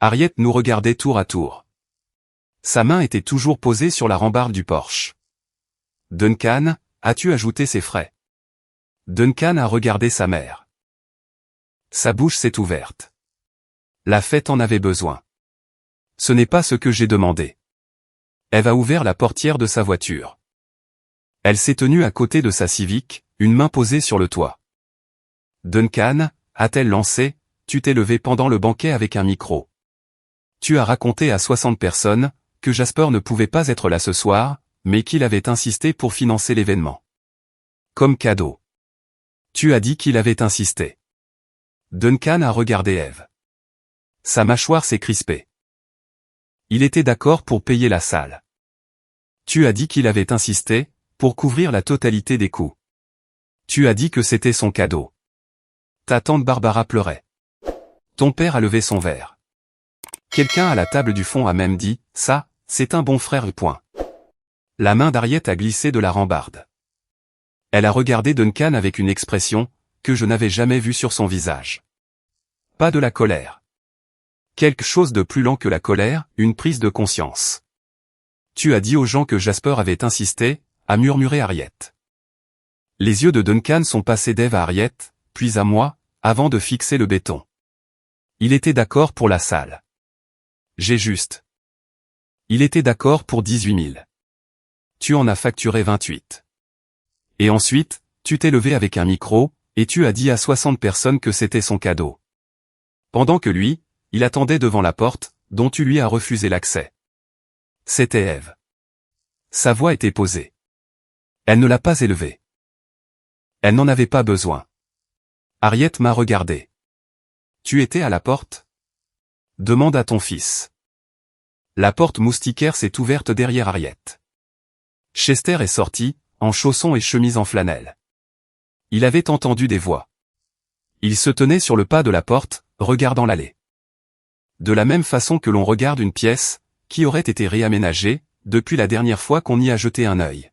Harriet nous regardait tour à tour. Sa main était toujours posée sur la rambarde du Porsche. Duncan, as-tu ajouté ses frais? Duncan a regardé sa mère. Sa bouche s'est ouverte. La fête en avait besoin. Ce n'est pas ce que j'ai demandé. Ève a ouvert la portière de sa voiture. Elle s'est tenue à côté de sa Civic, une main posée sur le toit. Duncan, a-t-elle lancé, tu t'es levé pendant le banquet avec un micro. Tu as raconté à 60 personnes, que Jasper ne pouvait pas être là ce soir, mais qu'il avait insisté pour financer l'événement. Comme cadeau. Tu as dit qu'il avait insisté. Duncan a regardé Ève. Sa mâchoire s'est crispée. Il était d'accord pour payer la salle. Tu as dit qu'il avait insisté, pour couvrir la totalité des coûts. Tu as dit que c'était son cadeau. Ta tante Barbara pleurait. Ton père a levé son verre. Quelqu'un à la table du fond a même dit, ça, c'est un bon frère. Point. La main d'Harriet a glissé de la rambarde. Elle a regardé Duncan avec une expression que je n'avais jamais vue sur son visage. Pas de la colère. Quelque chose de plus lent que la colère, une prise de conscience. Tu as dit aux gens que Jasper avait insisté, a murmuré Harriet. Les yeux de Duncan sont passés d'Eve à Harriet, puis à moi, avant de fixer le béton. Il était d'accord pour la salle. J'ai juste. Il était d'accord pour 18 000. Tu en as facturé 28. Et ensuite, tu t'es levé avec un micro, et tu as dit à 60 personnes que c'était son cadeau. Pendant que lui, il attendait devant la porte, dont tu lui as refusé l'accès. C'était Eve. Sa voix était posée. Elle ne l'a pas élevée. Elle n'en avait pas besoin. Harriet m'a regardé. Tu étais à la porte? Demande à ton fils. La porte moustiquaire s'est ouverte derrière Harriet. Chester est sorti, en chaussons et chemise en flanelle. Il avait entendu des voix. Il se tenait sur le pas de la porte, regardant l'allée. De la même façon que l'on regarde une pièce, qui aurait été réaménagée, depuis la dernière fois qu'on y a jeté un œil.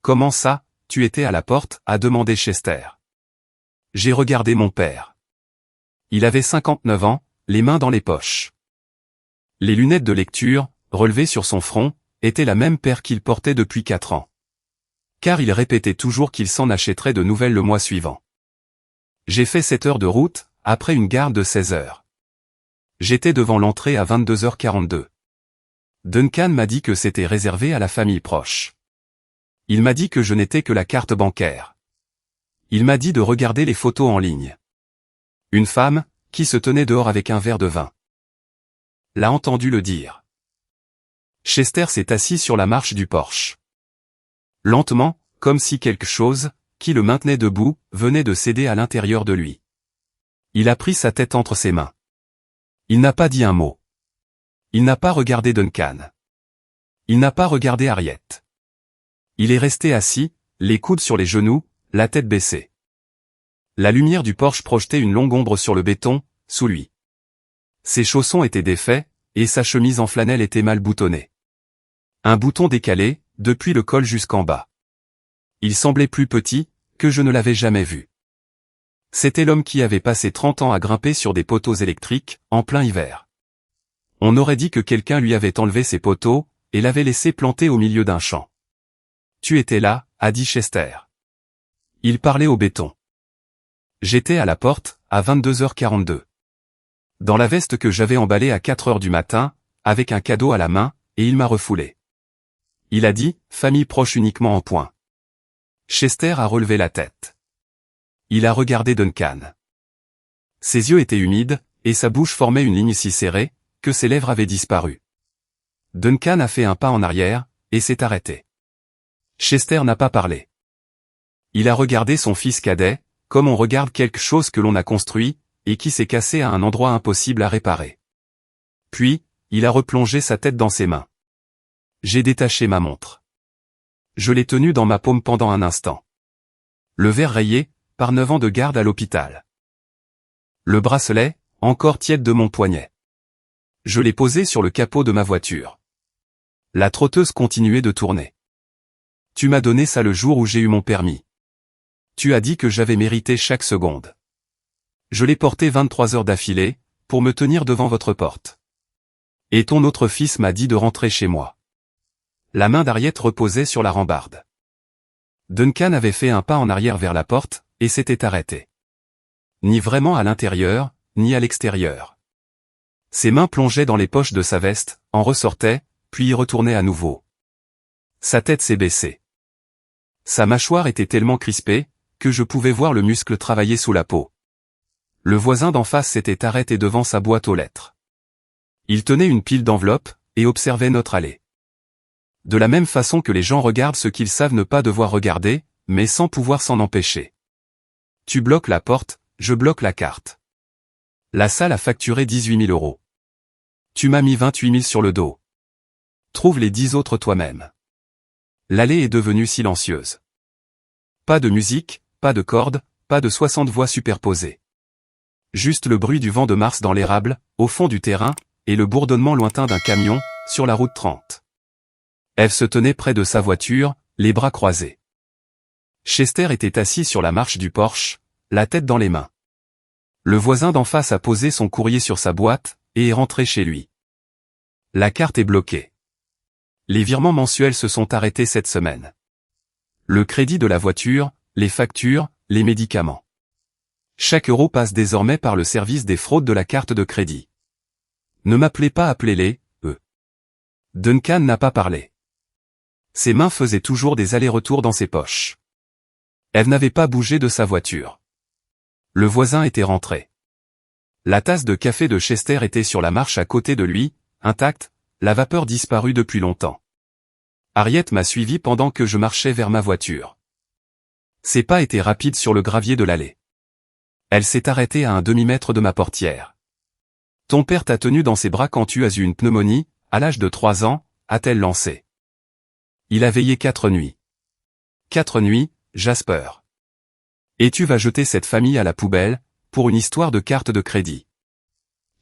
Comment ça, tu étais à la porte, a demandé Chester. J'ai regardé mon père. Il avait 59 ans, les mains dans les poches. Les lunettes de lecture, relevées sur son front, étaient la même paire qu'il portait depuis 4 ans. Car il répétait toujours qu'il s'en achèterait de nouvelles le mois suivant. J'ai fait 7 heures de route, après une garde de 16 heures. J'étais devant l'entrée à 22h42. Duncan m'a dit que c'était réservé à la famille proche. Il m'a dit que je n'étais que la carte bancaire. Il m'a dit de regarder les photos en ligne. Une femme, qui se tenait dehors avec un verre de vin. L'a entendu le dire. Chester s'est assis sur la marche du porche. Lentement, comme si quelque chose, qui le maintenait debout, venait de céder à l'intérieur de lui. Il a pris sa tête entre ses mains. Il n'a pas dit un mot. Il n'a pas regardé Duncan. Il n'a pas regardé Harriet. Il est resté assis, les coudes sur les genoux, la tête baissée. La lumière du porche projetait une longue ombre sur le béton, sous lui. Ses chaussons étaient défaits, et sa chemise en flanelle était mal boutonnée. Un bouton décalé, depuis le col jusqu'en bas. Il semblait plus petit, que je ne l'avais jamais vu. C'était l'homme qui avait passé 30 ans à grimper sur des poteaux électriques, en plein hiver. On aurait dit que quelqu'un lui avait enlevé ses poteaux, et l'avait laissé planter au milieu d'un champ. Tu étais là, a dit Chester. Il parlait au béton. J'étais à la porte, à 22h42. Dans la veste que j'avais emballée à 4h du matin, avec un cadeau à la main, et il m'a refoulé. Il a dit, famille proche uniquement en point. Chester a relevé la tête. Il a regardé Duncan. Ses yeux étaient humides, et sa bouche formait une ligne si serrée, que ses lèvres avaient disparu. Duncan a fait un pas en arrière, et s'est arrêté. Chester n'a pas parlé. Il a regardé son fils cadet, comme on regarde quelque chose que l'on a construit, et qui s'est cassé à un endroit impossible à réparer. Puis, il a replongé sa tête dans ses mains. J'ai détaché ma montre. Je l'ai tenue dans ma paume pendant un instant. Le verre rayé, par 9 ans de garde à l'hôpital. Le bracelet, encore tiède de mon poignet. Je l'ai posé sur le capot de ma voiture. La trotteuse continuait de tourner. Tu m'as donné ça le jour où j'ai eu mon permis. Tu as dit que j'avais mérité chaque seconde. Je l'ai porté 23 heures d'affilée, pour me tenir devant votre porte. Et ton autre fils m'a dit de rentrer chez moi. La main d'Harriet reposait sur la rambarde. Duncan avait fait un pas en arrière vers la porte, et s'était arrêté. Ni vraiment à l'intérieur, ni à l'extérieur. Ses mains plongeaient dans les poches de sa veste, en ressortaient, puis y retournaient à nouveau. Sa tête s'est baissée. Sa mâchoire était tellement crispée, que je pouvais voir le muscle travailler sous la peau. Le voisin d'en face s'était arrêté devant sa boîte aux lettres. Il tenait une pile d'enveloppes, et observait notre allée. De la même façon que les gens regardent ce qu'ils savent ne pas devoir regarder, mais sans pouvoir s'en empêcher. Tu bloques la porte, je bloque la carte. La salle a facturé 18 000 €. Tu m'as mis 28 000 sur le dos. Trouve les 10 autres toi-même. L'allée est devenue silencieuse. Pas de musique, pas de cordes, pas de 60 voix superposées. Juste le bruit du vent de mars dans l'érable, au fond du terrain, et le bourdonnement lointain d'un camion, sur la route 30. Eve se tenait près de sa voiture, les bras croisés. Chester était assis sur la marche du Porsche, la tête dans les mains. Le voisin d'en face a posé son courrier sur sa boîte, et est rentré chez lui. La carte est bloquée. Les virements mensuels se sont arrêtés cette semaine. Le crédit de la voiture, les factures, les médicaments. Chaque euro passe désormais par le service des fraudes de la carte de crédit. Ne m'appelez pas, appelez-les, eux. Duncan n'a pas parlé. Ses mains faisaient toujours des allers-retours dans ses poches. Eve n'avait pas bougé de sa voiture. Le voisin était rentré. La tasse de café de Chester était sur la marche à côté de lui, intacte, la vapeur disparue depuis longtemps. Harriet m'a suivi pendant que je marchais vers ma voiture. Ses pas étaient rapides sur le gravier de l'allée. Elle s'est arrêtée à un demi-mètre de ma portière. Ton père t'a tenu dans ses bras quand tu as eu une pneumonie, à l'âge de 3 ans, a-t-elle lancé. Il a veillé 4 nuits. 4 nuits, Jasper. Et tu vas jeter cette famille à la poubelle, pour une histoire de carte de crédit.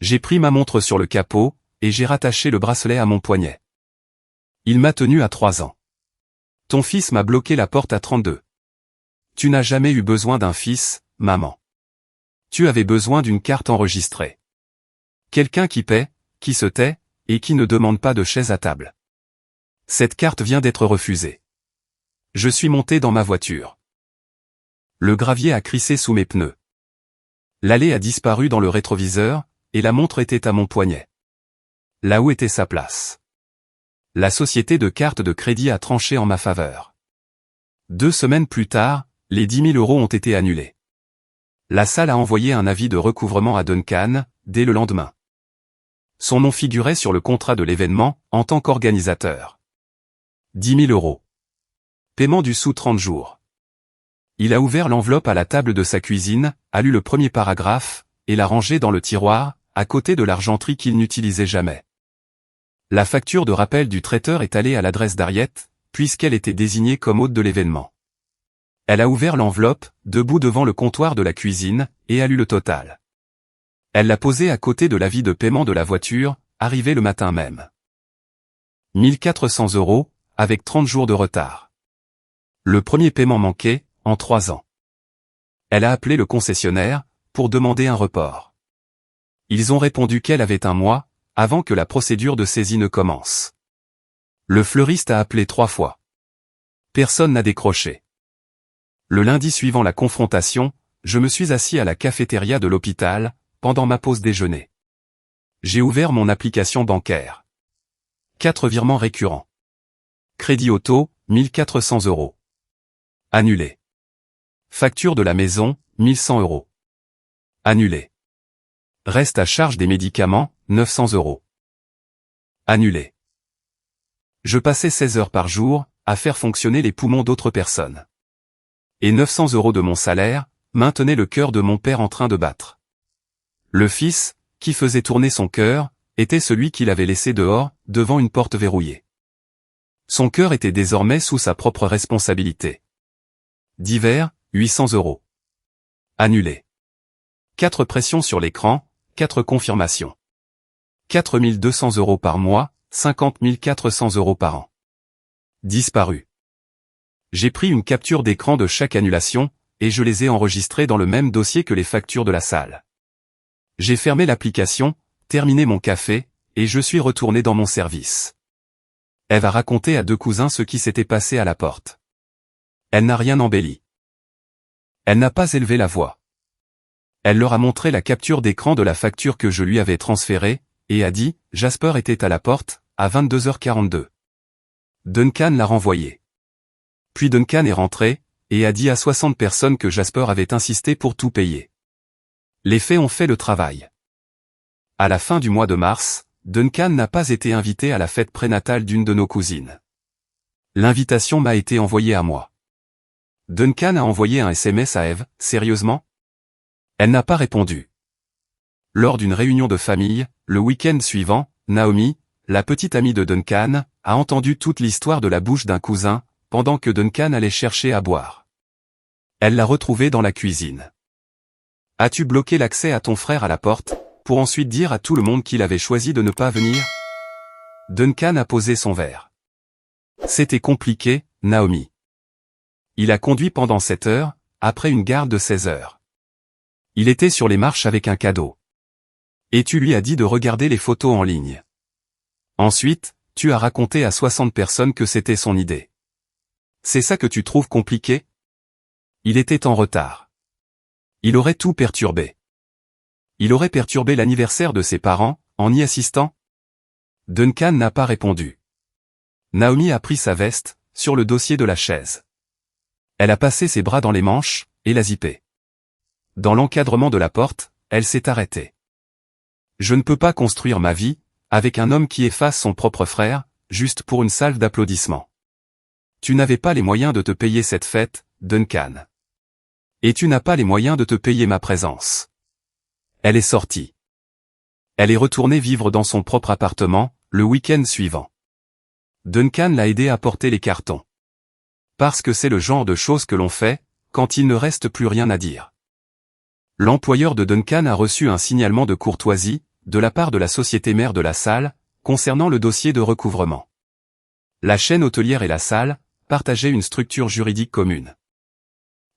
J'ai pris ma montre sur le capot, et j'ai rattaché le bracelet à mon poignet. Il m'a tenu à 3 ans. Ton fils m'a bloqué la porte à 32. Tu n'as jamais eu besoin d'un fils, maman. Tu avais besoin d'une carte enregistrée. Quelqu'un qui paie, qui se tait, et qui ne demande pas de chaise à table. Cette carte vient d'être refusée. Je suis monté dans ma voiture. Le gravier a crissé sous mes pneus. L'allée a disparu dans le rétroviseur, et la montre était à mon poignet. Là où était sa place. La société de cartes de crédit a tranché en ma faveur. 2 semaines plus tard, les 10 000 € ont été annulés. La salle a envoyé un avis de recouvrement à Duncan, dès le lendemain. Son nom figurait sur le contrat de l'événement, en tant qu'organisateur. 10 000 €. Paiement du sous 30 jours. Il a ouvert l'enveloppe à la table de sa cuisine, a lu le premier paragraphe, et l'a rangé dans le tiroir, à côté de l'argenterie qu'il n'utilisait jamais. La facture de rappel du traiteur est allée à l'adresse d'Harriet, puisqu'elle était désignée comme hôte de l'événement. Elle a ouvert l'enveloppe, debout devant le comptoir de la cuisine, et a lu le total. Elle l'a posé à côté de l'avis de paiement de la voiture, arrivé le matin même. 1 400 €, avec 30 jours de retard. Le premier paiement manqué, en 3 ans. Elle a appelé le concessionnaire, pour demander un report. Ils ont répondu qu'elle avait 1 mois, avant que la procédure de saisie ne commence. Le fleuriste a appelé 3 fois. Personne n'a décroché. Le lundi suivant la confrontation, je me suis assis à la cafétéria de l'hôpital, pendant ma pause déjeuner. J'ai ouvert mon application bancaire. 4 virements récurrents. Crédit auto, 1 400 €. Annulé. Facture de la maison, 1 100 €. Annulé. Reste à charge des médicaments, 900 €. Annulé. Je passais 16 heures par jour, à faire fonctionner les poumons d'autres personnes. Et 900 € de mon salaire, maintenaient le cœur de mon père en train de battre. Le fils, qui faisait tourner son cœur, était celui qu'il avait laissé dehors, devant une porte verrouillée. Son cœur était désormais sous sa propre responsabilité. Divers, 800 €. Annulé. 4 pressions sur l'écran, 4 confirmations. 4 200 € par mois, 50 400 € par an. Disparu. J'ai pris une capture d'écran de chaque annulation, et je les ai enregistrées dans le même dossier que les factures de la salle. J'ai fermé l'application, terminé mon café, et je suis retourné dans mon service. Eve a raconté à 2 cousins ce qui s'était passé à la porte. Elle n'a rien embelli. Elle n'a pas élevé la voix. Elle leur a montré la capture d'écran de la facture que je lui avais transférée, et a dit, Jasper était à la porte, à 22h42. Duncan l'a renvoyé. Puis Duncan est rentré, et a dit à 60 personnes que Jasper avait insisté pour tout payer. Les faits ont fait le travail. À la fin du mois de mars, Duncan n'a pas été invité à la fête prénatale d'une de nos cousines. L'invitation m'a été envoyée à moi. Duncan a envoyé un SMS à Eve, sérieusement? Elle n'a pas répondu. Lors d'une réunion de famille, le week-end suivant, Naomi, la petite amie de Duncan, a entendu toute l'histoire de la bouche d'un cousin, pendant que Duncan allait chercher à boire. Elle l'a retrouvé dans la cuisine. As-tu bloqué l'accès à ton frère à la porte, pour ensuite dire à tout le monde qu'il avait choisi de ne pas venir? Duncan a posé son verre. C'était compliqué, Naomi. Il a conduit pendant 7 heures, après une garde de 16 heures. Il était sur les marches avec un cadeau. Et tu lui as dit de regarder les photos en ligne. Ensuite, tu as raconté à 60 personnes que c'était son idée. C'est ça que tu trouves compliqué? Il était en retard. Il aurait tout perturbé. Il aurait perturbé l'anniversaire de ses parents, en y assistant? Duncan n'a pas répondu. Naomi a pris sa veste, sur le dossier de la chaise. Elle a passé ses bras dans les manches, et l'a zippé. Dans l'encadrement de la porte, elle s'est arrêtée. Je ne peux pas construire ma vie, avec un homme qui efface son propre frère, juste pour une salve d'applaudissements. Tu n'avais pas les moyens de te payer cette fête, Duncan. Et tu n'as pas les moyens de te payer ma présence. Elle est sortie. Elle est retournée vivre dans son propre appartement, le week-end suivant. Duncan l'a aidé à porter les cartons. Parce que c'est le genre de choses que l'on fait, quand il ne reste plus rien à dire. L'employeur de Duncan a reçu un signalement de courtoisie, de la part de la société mère de la salle, concernant le dossier de recouvrement. La chaîne hôtelière et la salle partageaient une structure juridique commune.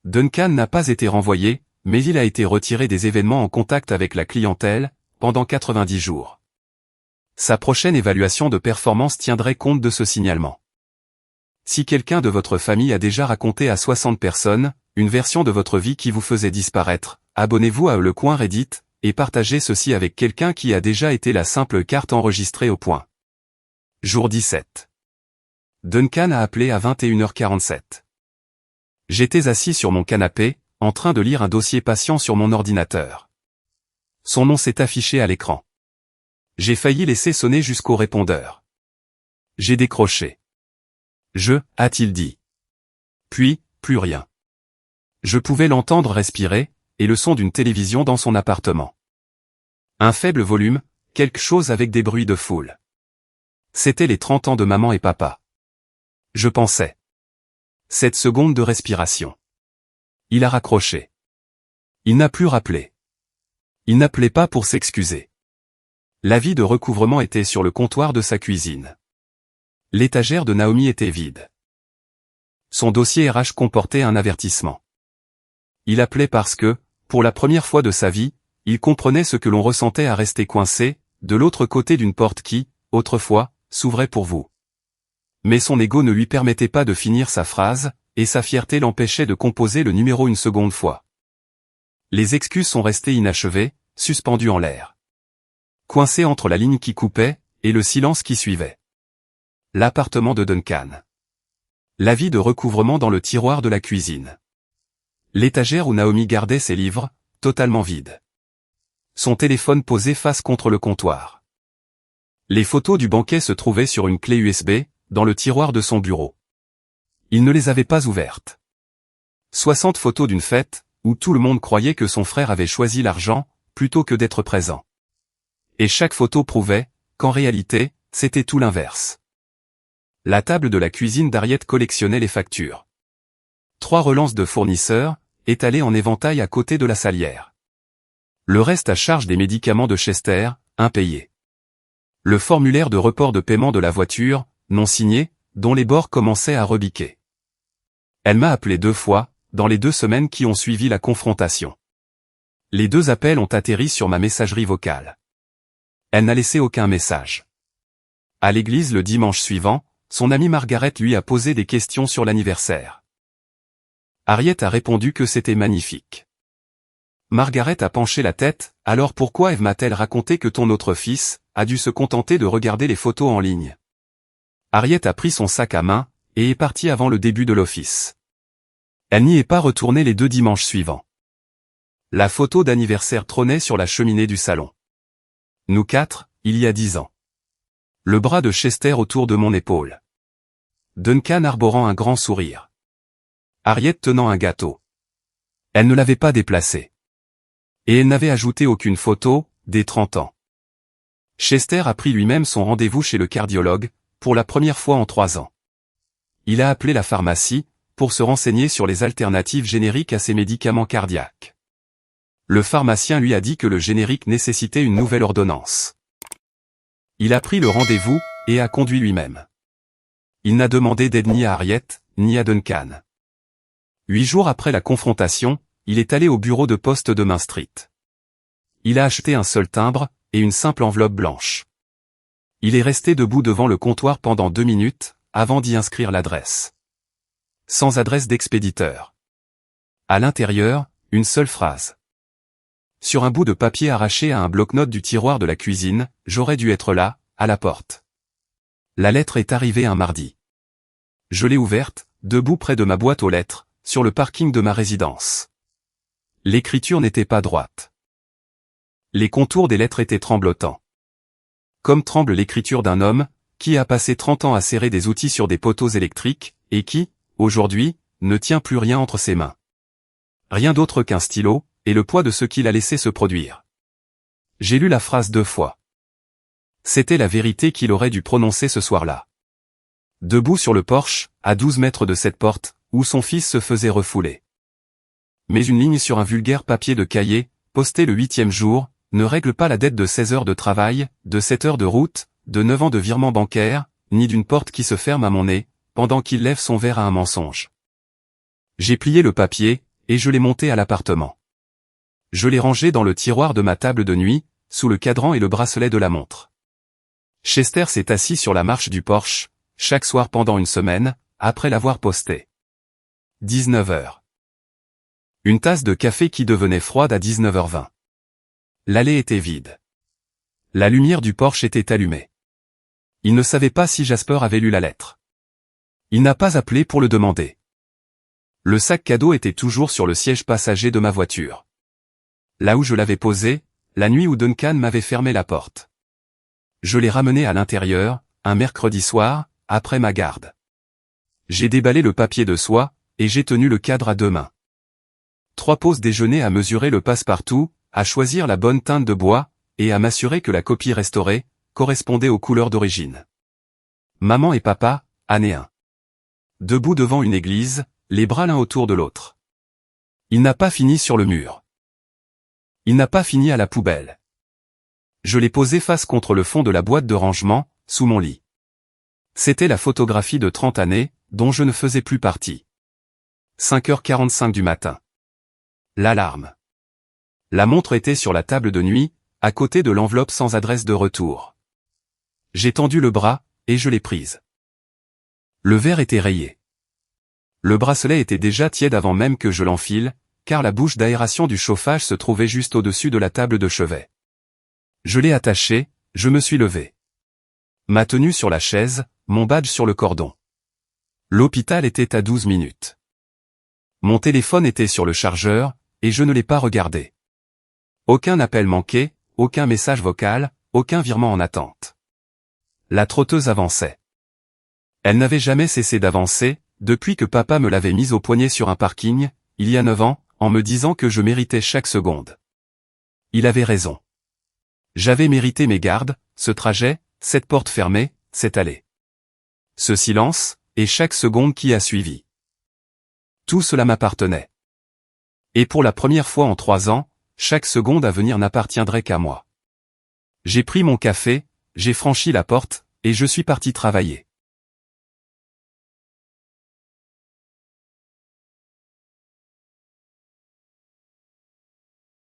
Duncan n'a pas été renvoyé, mais il a été retiré des événements en contact avec la clientèle, pendant 90 jours. Sa prochaine évaluation de performance tiendrait compte de ce signalement. Si quelqu'un de votre famille a déjà raconté à 60 personnes, une version de votre vie qui vous faisait disparaître, abonnez-vous à Le Coin Reddit, et partagez ceci avec quelqu'un qui a déjà été la simple carte enregistrée au point. Jour 17. Duncan a appelé à 21h47. J'étais assis sur mon canapé, en train de lire un dossier patient sur mon ordinateur. Son nom s'est affiché à l'écran. J'ai failli laisser sonner jusqu'au répondeur. J'ai décroché. A-t-il dit. Puis, plus rien. Je pouvais l'entendre respirer, et le son d'une télévision dans son appartement. Un faible volume, quelque chose avec des bruits de foule. C'était les 30 ans de maman et papa. Je pensais. 7 secondes de respiration. Il a raccroché. Il n'a plus rappelé. Il n'appelait pas pour s'excuser. L'avis de recouvrement était sur le comptoir de sa cuisine. L'étagère de Naomi était vide. Son dossier RH comportait un avertissement. Il appelait parce que, pour la première fois de sa vie, il comprenait ce que l'on ressentait à rester coincé, de l'autre côté d'une porte qui, autrefois, s'ouvrait pour vous. Mais son ego ne lui permettait pas de finir sa phrase, et sa fierté l'empêchait de composer le numéro une seconde fois. Les excuses sont restées inachevées, suspendues en l'air. Coincé entre la ligne qui coupait, et le silence qui suivait. L'appartement de Duncan. L'avis de recouvrement dans le tiroir de la cuisine. L'étagère où Naomi gardait ses livres, totalement vide. Son téléphone posé face contre le comptoir. Les photos du banquet se trouvaient sur une clé USB, dans le tiroir de son bureau. Il ne les avait pas ouvertes. 60 photos d'une fête, où tout le monde croyait que son frère avait choisi l'argent, plutôt que d'être présent. Et chaque photo prouvait, qu'en réalité, c'était tout l'inverse. La table de la cuisine d'Harriet collectionnait les factures. 3 relances de fournisseurs, étalées en éventail à côté de la salière. Le reste à charge des médicaments de Chester, impayés. Le formulaire de report de paiement de la voiture, non signé, dont les bords commençaient à rebiquer. Elle m'a appelé 2 fois, dans les 2 semaines qui ont suivi la confrontation. Les 2 appels ont atterri sur ma messagerie vocale. Elle n'a laissé aucun message. À l'église le dimanche suivant, son amie Margaret lui a posé des questions sur l'anniversaire. Harriet a répondu que c'était magnifique. Margaret a penché la tête, alors pourquoi Eve m'a-t-elle raconté que ton autre fils a dû se contenter de regarder les photos en ligne? Harriet a pris son sac à main, et est partie avant le début de l'office. Elle n'y est pas retournée les 2 dimanches suivants. La photo d'anniversaire trônait sur la cheminée du salon. Nous 4, il y a 10 ans. Le bras de Chester autour de mon épaule. Duncan arborant un grand sourire. Harriet tenant un gâteau. Elle ne l'avait pas déplacé. Et elle n'avait ajouté aucune photo, des 30 ans. Chester a pris lui-même son rendez-vous chez le cardiologue, pour la première fois en 3 ans. Il a appelé la pharmacie, pour se renseigner sur les alternatives génériques à ses médicaments cardiaques. Le pharmacien lui a dit que le générique nécessitait une nouvelle ordonnance. Il a pris le rendez-vous, et a conduit lui-même. Il n'a demandé d'aide ni à Harriet, ni à Duncan. 8 jours après la confrontation, il est allé au bureau de poste de Main Street. Il a acheté un seul timbre, et une simple enveloppe blanche. Il est resté debout devant le comptoir pendant 2 minutes, avant d'y inscrire l'adresse. Sans adresse d'expéditeur. À l'intérieur, une seule phrase. Sur un bout de papier arraché à un bloc-notes du tiroir de la cuisine, j'aurais dû être là, à la porte. La lettre est arrivée un mardi. Je l'ai ouverte, debout près de ma boîte aux lettres, sur le parking de ma résidence. L'écriture n'était pas droite. Les contours des lettres étaient tremblotants. Comme tremble l'écriture d'un homme, qui a passé 30 ans à serrer des outils sur des poteaux électriques, et qui, aujourd'hui, ne tient plus rien entre ses mains. Rien d'autre qu'un stylo, et le poids de ce qu'il a laissé se produire. J'ai lu la phrase 2 fois. C'était la vérité qu'il aurait dû prononcer ce soir-là. Debout sur le porche, à 12 mètres de cette porte, où son fils se faisait refouler. Mais une ligne sur un vulgaire papier de cahier, posté le 8e jour, ne règle pas la dette de 16 heures de travail, de 7 heures de route, de 9 ans de virement bancaire, ni d'une porte qui se ferme à mon nez, pendant qu'il lève son verre à un mensonge. J'ai plié le papier, et je l'ai monté à l'appartement. Je l'ai rangé dans le tiroir de ma table de nuit, sous le cadran et le bracelet de la montre. Chester s'est assis sur la marche du porche, chaque soir pendant une semaine, après l'avoir posté. 19 heures. Une tasse de café qui devenait froide à 19h20. L'allée était vide. La lumière du porche était allumée. Il ne savait pas si Jasper avait lu la lettre. Il n'a pas appelé pour le demander. Le sac cadeau était toujours sur le siège passager de ma voiture. Là où je l'avais posé, la nuit où Duncan m'avait fermé la porte. Je l'ai ramené à l'intérieur, un mercredi soir, après ma garde. J'ai déballé le papier de soie, et j'ai tenu le cadre à 2 mains. 3 pauses déjeuner à mesurer le passe-partout, à choisir la bonne teinte de bois, et à m'assurer que la copie restaurée correspondait aux couleurs d'origine. Maman et papa, année 1. Debout devant une église, les bras l'un autour de l'autre. Il n'a pas fini sur le mur. Il n'a pas fini à la poubelle. Je l'ai posé face contre le fond de la boîte de rangement, sous mon lit. C'était la photographie de 30 années, dont je ne faisais plus partie. 5h45 du matin. L'alarme. La montre était sur la table de nuit, à côté de l'enveloppe sans adresse de retour. J'ai tendu le bras, et je l'ai prise. Le verre était rayé. Le bracelet était déjà tiède avant même que je l'enfile, car la bouche d'aération du chauffage se trouvait juste au-dessus de la table de chevet. Je l'ai attaché, je me suis levé. Ma tenue sur la chaise, mon badge sur le cordon. L'hôpital était à 12 minutes. Mon téléphone était sur le chargeur, et je ne l'ai pas regardé. Aucun appel manqué, aucun message vocal, aucun virement en attente. La trotteuse avançait. Elle n'avait jamais cessé d'avancer, depuis que papa me l'avait mise au poignet sur un parking, il y a 9 ans, en me disant que je méritais chaque seconde. Il avait raison. J'avais mérité mes gardes, ce trajet, cette porte fermée, cette allée. Ce silence, et chaque seconde qui a suivi. Tout cela m'appartenait. Et pour la première fois en 3 ans, chaque seconde à venir n'appartiendrait qu'à moi. J'ai pris mon café, j'ai franchi la porte, et je suis parti travailler.